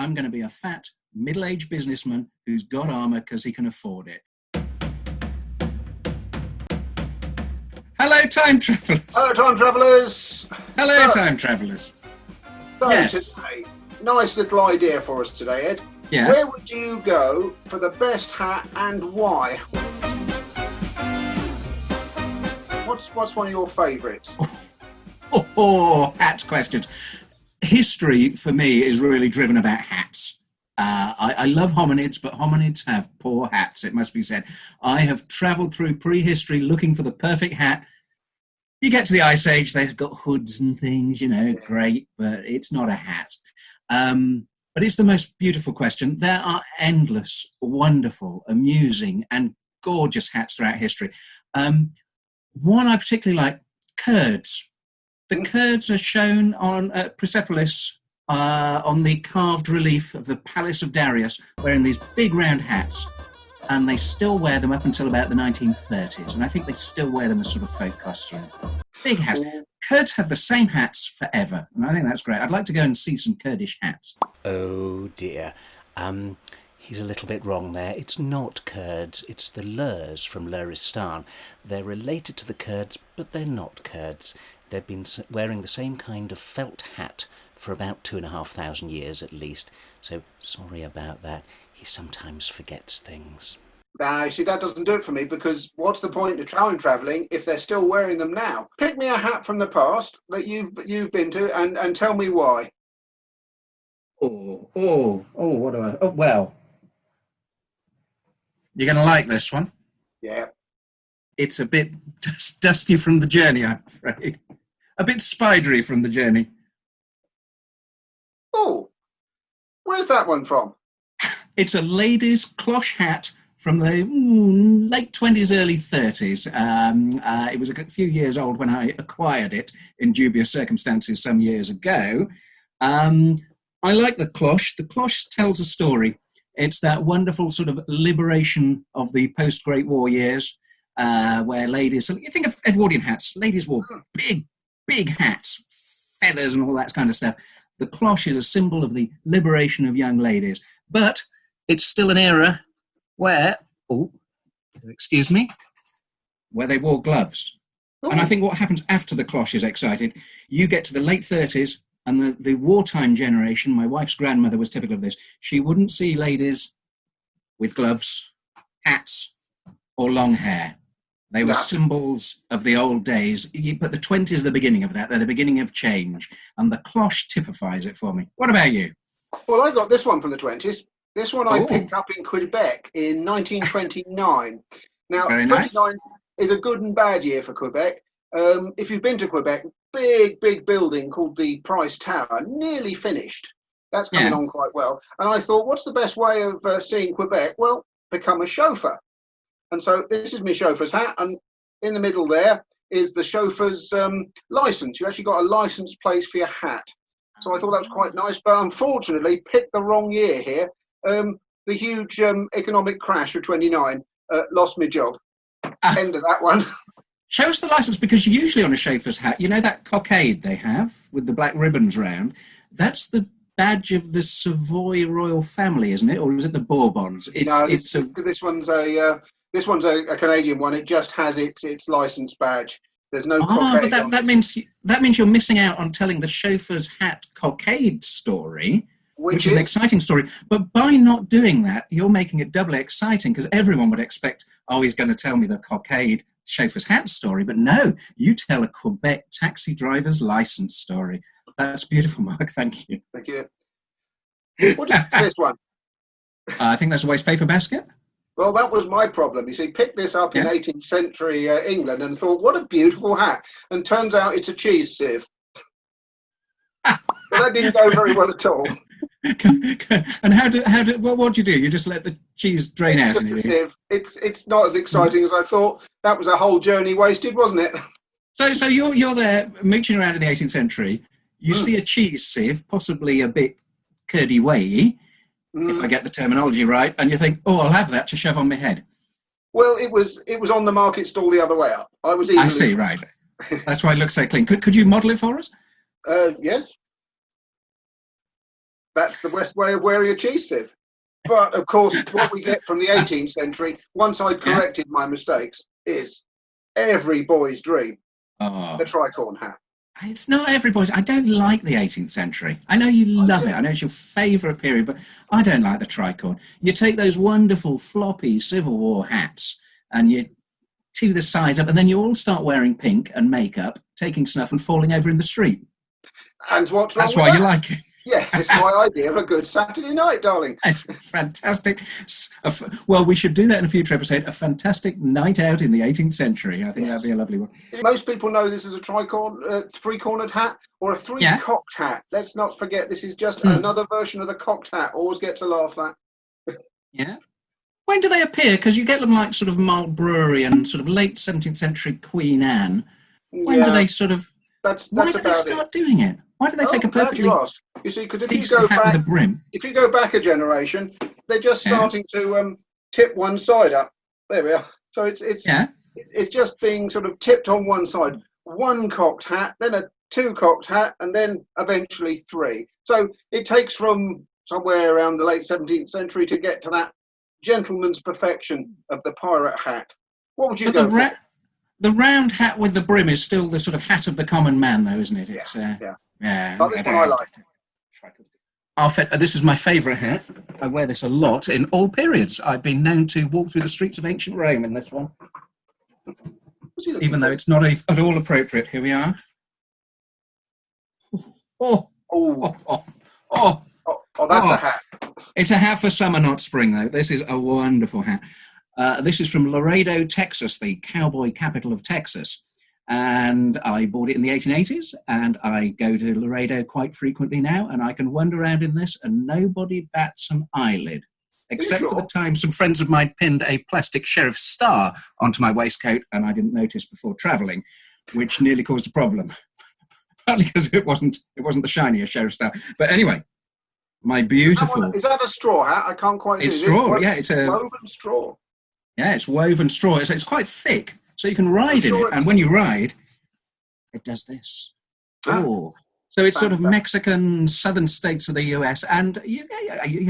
I'm going to be a fat, middle-aged businessman who's got armour because he can afford it. Hello, time travellers. Hello, time travellers. Hello, time travellers. So Yes. today, nice little idea for us today, Ed. Yes. Where would you go for the best hat and why? What's one of your favourites? Hats questions. History, for me, is really driven about hats. I love hominids, but hominids have poor hats, it must be said. I have travelled through prehistory looking for the perfect hat. You get to the Ice Age, they've got hoods and things, great, but it's not a hat. But it's the most beautiful question. There are endless, wonderful, amusing, and gorgeous hats throughout history. One I particularly like, Kurds. The Kurds are shown on Persepolis on the carved relief of the Palace of Darius, wearing these big round hats, and they still wear them up until about the 1930s, and I think they still wear them as sort of folk costume. Big hats. Kurds have the same hats forever, and I think that's great. I'd like to go and see some Kurdish hats. Oh dear. He's a little bit wrong there. It's not Kurds, it's the Lurs from Luristan. They're related to the Kurds, but they're not Kurds. They've been wearing the same kind of felt hat for about 2,500 years at least. So sorry about that. He sometimes forgets things. Nah, see, that doesn't do it for me, because what's the point of travelling if they're still wearing them now? Pick me a hat from the past that you've been to and tell me why. What do I... Oh, well... You're going to like this one. Yeah. It's a bit dusty from the journey, I'm afraid. A bit spidery from the journey. Oh, where's that one from? It's a lady's cloche hat from the late 20s, early 30s. It was a few years old when I acquired it in dubious circumstances some years ago. I like the cloche. The cloche tells a story. It's that wonderful sort of liberation of the post-Great War years, where ladies... So you think of Edwardian hats. Ladies wore big hats, feathers and all that kind of stuff. The cloche is a symbol of the liberation of young ladies. But it's still an era where... where they wore gloves. Ooh. And I think what happens after the cloche is excited, you get to the late 30s, and the wartime generation, my wife's grandmother was typical of this, she wouldn't see ladies with gloves, hats, or long hair. They were symbols of the old days. But the 20s are the beginning of that. They're the beginning of change. And the cloche typifies it for me. What about you? Well, I got this one from the 20s. This one I picked up in Quebec in 1929. Now, Very 29 nice. is a good and bad year for Quebec. If you've been to Quebec, big building called the Price Tower, nearly finished. That's coming on quite well. And I thought, what's the best way of seeing Quebec? Well, become a chauffeur. And so this is my chauffeur's hat, and in the middle there is the chauffeur's license. You actually got a license plate for your hat. So I thought that was quite nice, but unfortunately picked the wrong year here. The huge economic crash of 29 lost my job. End of that one. Show us the license, because usually on a chauffeur's hat, you know that cockade they have with the black ribbons round? That's the badge of the Savoy royal family, isn't it? Or is it the Bourbons? This one's a Canadian one. It just has its license badge. There's no cockade. But that means you're missing out on telling the chauffeur's hat cockade story, which is an exciting story. But by not doing that, you're making it doubly exciting, because everyone would expect, he's going to tell me the cockade chauffeur's hat story. But no, you tell a Quebec taxi driver's license story. That's beautiful, Mark. Thank you. Thank you. What is this one? I think that's a waste paper basket. Well, that was my problem. You see, picked this up in 18th century England and thought, what a beautiful hat. And turns out it's a cheese sieve. But that didn't go very well at all. And what do you do? You just let the cheese drain out? Just a sieve. It's not as exciting as I thought. That was a whole journey wasted, wasn't it? So you're there mooching around in the 18th century. You see a cheese sieve, possibly a bit curdy way, if I get the terminology right, and you think, I'll have that to shove on my head. Well, it was on the market stall the other way up. I see, right. That's why it looks so clean. Could you model it for us? Yes. That's the best way of wearing a cheese sieve. But of course, what we get from the 18th century, once I'd corrected my mistakes, is every boy's dream: Oh. the tricorn hat. It's not everybody's. I don't like the 18th century. I know you love it. I know it's your favourite period, but I don't like the tricorn. You take those wonderful floppy Civil War hats and you tee the sides up, and then you all start wearing pink and makeup, taking snuff and falling over in the street. And what's wrong That's with why that? you like it. Yes, it's my idea of a good Saturday night, darling. It's fantastic. Well, we should do that in a future episode. A fantastic night out in the 18th century. I think that'd be a lovely one. Most people know this is a three-cornered hat or a three-cocked hat. Let's not forget this is just another version of the cocked hat. Always get to laugh at. Yeah. When do they appear? Because you get them like sort of Marlborough and sort of late 17th century Queen Anne. When do they sort of... why do they start doing it? Why do they take a perfectly... You see, because if you go back a generation, they're just starting to tip one side up. There we are. So it's just being sort of tipped on one side. One cocked hat, then a two cocked hat, and then eventually three. So it takes from somewhere around the late 17th century to get to that gentleman's perfection of the pirate hat. What would you go for? The round hat with the brim is still the sort of hat of the common man, though, isn't it? It's, But this one I like. This is my favourite hat. I wear this a lot in all periods. I've been known to walk through the streets of ancient Rome in this one. Even though it's not at all appropriate. Here we are. That's a hat. It's a hat for summer, not spring, though. This is a wonderful hat. This is from Laredo, Texas, the cowboy capital of Texas. And I bought it in the 1880s, and I go to Laredo quite frequently now, and I can wander around in this, and nobody bats an eyelid. Except for the time some friends of mine pinned a plastic sheriff's star onto my waistcoat, and I didn't notice before travelling, which nearly caused a problem. Partly because it wasn't the shinier sheriff's star. But anyway, my beautiful... Is that a straw hat? I can't quite see. It's straw, it's a... woven straw. Yeah, it's woven straw. It's quite thick, so you can ride in it. And when you ride, it does this. So it's sort of Mexican, southern states of the US, and you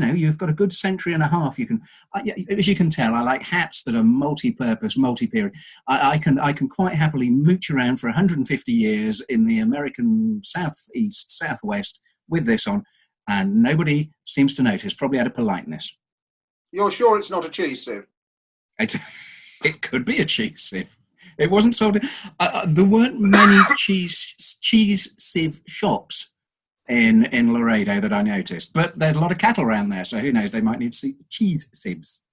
know, you've got a good century and a half. You can, as you can tell, I like hats that are multi-purpose, multi-period. I can quite happily mooch around for 150 years in the American southeast, southwest with this on, and nobody seems to notice. Probably out of politeness. You're sure it's not a cheese sieve? It could be a cheese sieve. It wasn't sold. There weren't many cheese sieve shops in Laredo that I noticed, but there's a lot of cattle around there, so who knows? They might need to see cheese sieves.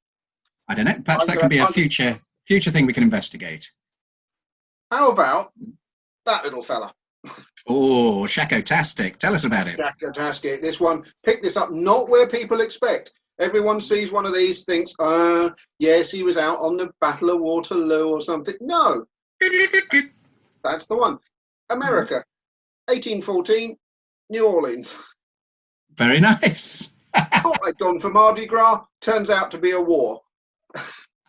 I don't know. Perhaps that could be a future thing we can investigate. How about that little fella? Oh, Shakotastic. Tell us about it. Shakotastic. This one, pick this up, not where people expect. Everyone sees one of these, thinks, yes, he was out on the Battle of Waterloo or something. No. That's the one. America, 1814, New Orleans. Very nice. Thought I'd gone for Mardi Gras. Turns out to be a war.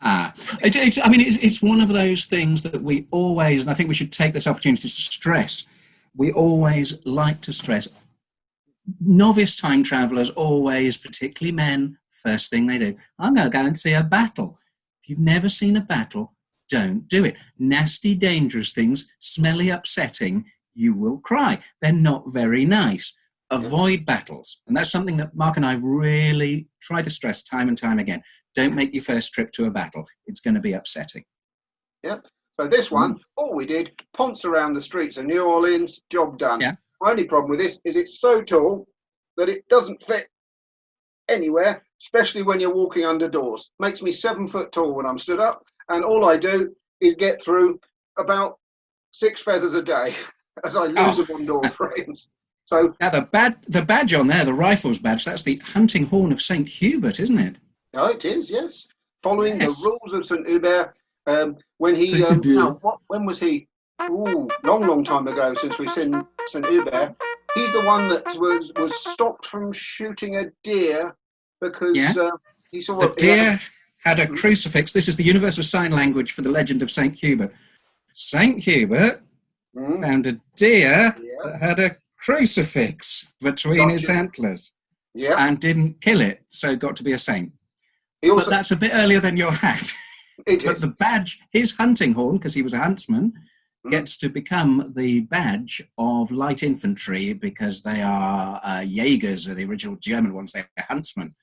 It's one of those things that we always, and I think we should take this opportunity to stress, we always like to stress. Novice time travellers always, particularly men, first thing they do, I'm going to go and see a battle. If you've never seen a battle, don't do it. Nasty, dangerous things, smelly, upsetting, you will cry. They're not very nice. Avoid battles. And that's something that Mark and I really try to stress time and time again. Don't make your first trip to a battle. It's going to be upsetting. Yep. So this one, all we did, ponce around the streets of New Orleans, job done. Yeah. My only problem with this is it's so tall that it doesn't fit anywhere, especially when you're walking under doors. Makes me 7 foot tall when I'm stood up, and all I do is get through about 6 feathers a day as I lose them on door frames. So now the badge on there, the rifle's badge, that's the hunting horn of St. Hubert, isn't it? Oh, it is, yes. Following the rules of St. Hubert, when he, when was he? Long time ago since we've seen St. Hubert. He's the one that was stopped from shooting a deer because he saw the deer had a crucifix. This is the universal sign language for the legend of St. Hubert. St. Hubert found a deer that had a crucifix between its antlers. Yeah. and didn't kill it, so got to be a saint. He also, But that's a bit earlier than your hat. it But is. the badge, his hunting horn, because he was a huntsman, Mm. gets to become the badge of light infantry because they are Jaegers, are the original German ones. They're huntsmen.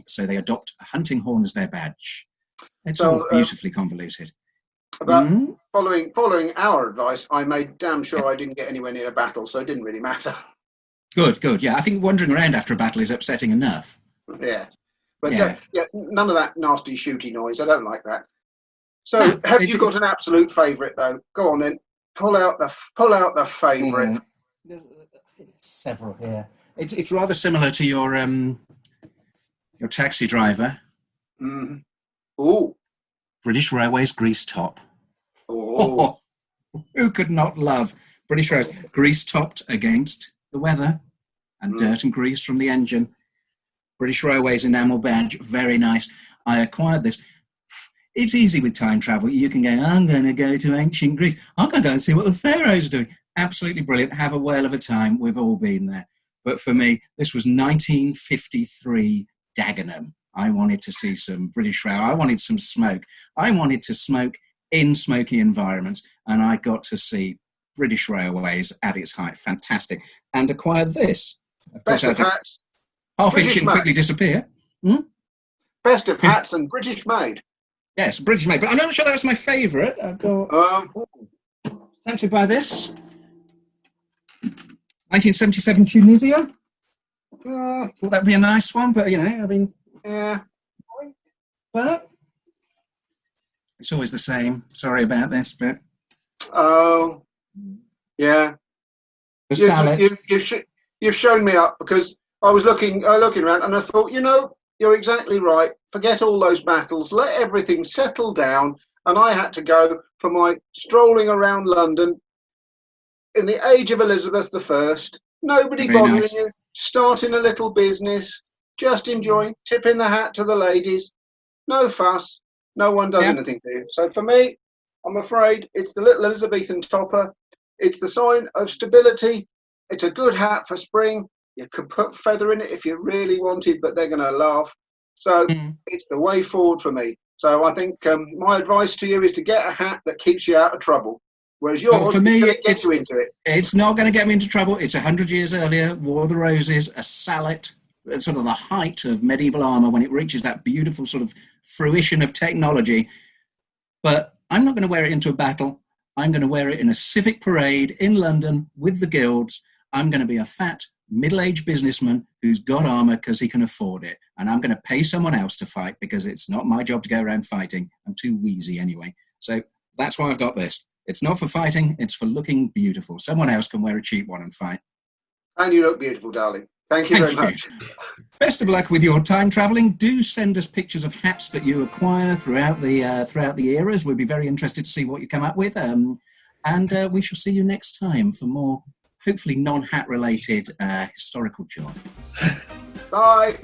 So they adopt a hunting horn as their badge. It's all So, beautifully convoluted. but Mm? following our advice, I made damn sure Yeah. I didn't get anywhere near a battle, so it didn't really matter. Good, good. Yeah, I think wandering around after a battle is upsetting enough. Yeah. But Yeah. none of that nasty shooty noise. I don't like that. So, No, have you got an absolute favourite though? Go on then. Pull out the favourite. Several here. It's rather similar to your taxi driver. Mm. Oh, British Railways grease top. oh, Who could not love British Railways? Grease topped against the weather and dirt and grease from the engine. British Railways enamel badge, very nice. I acquired this. It's easy with time travel. You can go, I'm going to go to ancient Greece. I'm going to go and see what the pharaohs are doing. Absolutely brilliant. Have a whale of a time. We've all been there. But for me, this was 1953 Dagenham. I wanted to see some British Rail. I wanted some smoke. I wanted to smoke in smoky environments, and I got to see British Railways at its height. Fantastic. And acquired this. Of course, best of hats, half inch British and quickly made. disappear. Best of hats and British made. Yes, British made. But I'm not sure that was my favourite. I've got tempted by this. 1977 Tunisia. Thought that'd be a nice one, but yeah. but it's always the same. Sorry about this, but Oh, yeah. the salad. You've shown me up because I was looking around and I thought, you're exactly right. Forget all those battles. Let everything settle down. And I had to go for my strolling around London in the age of Elizabeth I. Nobody Very bothering nice. you. Starting a little business. Just enjoying. Tipping the hat to the ladies. No fuss. No one does anything to you. So for me, I'm afraid it's the little Elizabethan topper. It's the sign of stability. It's a good hat for spring. You could put feather in it if you really wanted, but they're going to laugh. So it's the way forward for me. So I think my advice to you is to get a hat that keeps you out of trouble. Whereas yours for me, is going to get you into it. It's not going to get me into trouble. It's 100 years earlier. War of the Roses, a sallet, sort of the height of medieval armour when it reaches that beautiful sort of fruition of technology. But I'm not going to wear it into a battle. I'm going to wear it in a civic parade in London with the guilds. I'm going to be a fat, middle-aged businessman who's got armour because he can afford it. And I'm going to pay someone else to fight because it's not my job to go around fighting. I'm too wheezy anyway. So that's why I've got this. It's not for fighting, it's for looking beautiful. Someone else can wear a cheap one and fight. And you look beautiful, darling. Thank you very much. Best of luck with your time travelling. Do send us pictures of hats that you acquire throughout the eras. We'd be very interested to see what you come up with. And we shall see you next time for more, hopefully non-hat related historical joy. Bye.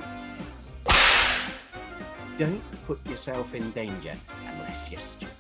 Don't put yourself in danger unless you're stupid.